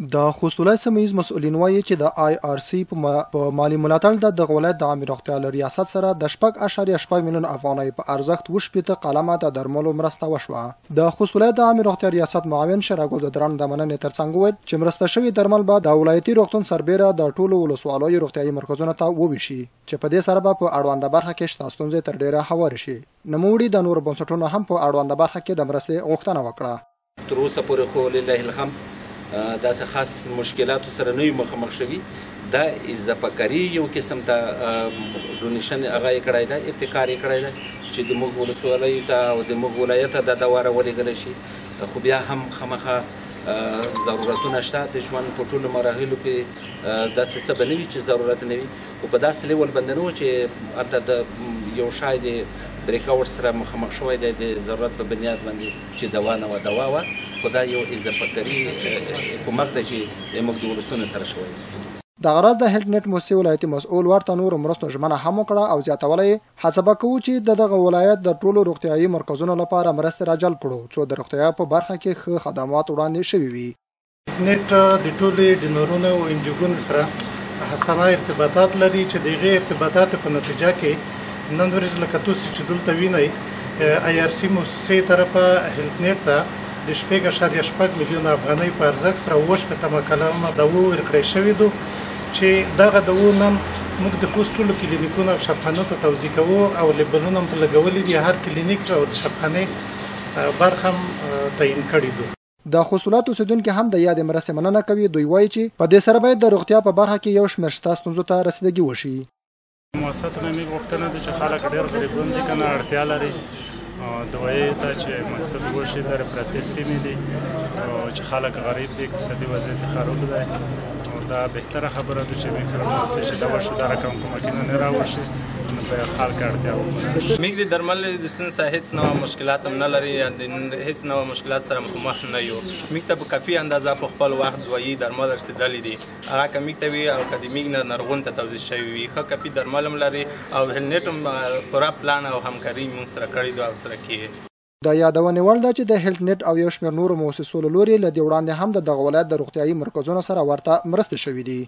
د خوست ولایت سیمه ییز مسؤلین وایي چې د آی آر سی په مالی ملاتړ د دغه ولایت د عامه روغتیا له ریاست سره د 8.8 میلیون افغانۍ په ارزښت 2.5 قلمه د درملو مرسته وشوه. د خوست ولایت د عامه روغتیا ریاست معاون شراګل د درن د مننې ترڅنګ وویل چې مرسته شوي درمل به د ولایتي روغتون سربیره د ټولو ولسوالیو روغتیايي مرکزونو ته وویشي چې په دې سره به په اړونده برخه کې شته ستونزې تر ډیره هوارې شي. نوموړي د نورو بنسټونو هم په اړونده برخه کې د مرستې غوښتنه وکړه. تر اوسه پورې خو لله الحمد داسې خاص مشکلاتو سره نه یو مخامخ شوي. دا اضافه کاري یو قسم ته ډونیشن هغه یې کړی دی، ابتکار یې کړی دی چې د موږ ولسوالیو ته او د موږ ولایت ته دا دوا راولېږلی شي. خو بیا هم خامخا ضرورتونه شته د ژوند په ټولو مراحلو کې داسې څه به نه وي چې ضرورت نه وي، خو په داسې لیول باندې نه و چې هلته د یو شای د بریکاوټ سره مخامخ شوی دی د ضرورت په بنیاد باندې چې دوا نه وه دوا وه، خو دا یو اضافه کاري کومک دی چې موږ د ولسونو سره شوی دی. د غرض د هیلټ نت موسسې ولایتي مسؤل ورته نورو مرستو ژمنه هم وکړه او زیاتوله یې هڅه به کوو چې دغه ولایت د ټولو روغتیايي مرکزونو لپاره مرستې راجلب کړو څو د روغتیا په برخه کې ښه خدمات وړاندې شوي وي. نت د ټولو ډونرونو او انجوګانو سره حسنه ارتباطات لري چې دغه ارتباطات په نتیجه کې نن ورځ لکه تاسو چې دلته وینئ آی آر سی موسسې طرفه هیلټ نت ته د 8.8 میلیون افغانۍ په ارزښت سره 8 کلمه دوا ورکړی شوي دي چې دغه دوا نن موږ د خوست ټولو کلینیکونو او شفاخانو ته توزیع کوو او لیبلونه هم په لګولي دي. هر کلینیک او د شفاخانې برخه هم تعیین کړي دي. د خوست ولایت اوسیدونکي هم د یادې مرستې مننه کوي. دوی وایي چې په دې سره باید د روغتیا په برخه کې یو شمېر شته ستونزو ته رسیدګي وشي. مؤسساتو نه موږ غوښتنه ده چې خلک ډېر غریبان دي که نه اړتیا لري دوایي ته چې مقصد وشي لرې پرتې سیمې دي چې خلک غریب دي، اقتصادي وضعیت یې خراب دی. دا بهتره خبره ده چې موږ سره مؤسسې چې دا وشو دا رقم کومکونه نه راوشي نو په خلک اړتیا وکړي. موږ د درمل د ستونزې هېڅ نوع مشکلات هم نه لري، هېڅ نوع مشکلات سره مخ نه یو. موږ ته په کافي اندازه په خپل وخت دوایي درمل رسېدلي دي، هغه که موږ ته وي او که د موږ نه نرغون ته توزیع شوي وي. ښه کافي درمل هم لري او هیلټ نت هم پوره پلان او همکاري موږ سره کړې ده او سره کېږي. د یادونې وړ ده چې د هیلټ نت او یو شمېر نورو مؤسسو له لوري له دې وړاندې هم د دغه ولایت د روغتیايي مرکزونو سره ورته مرستې شوي دي.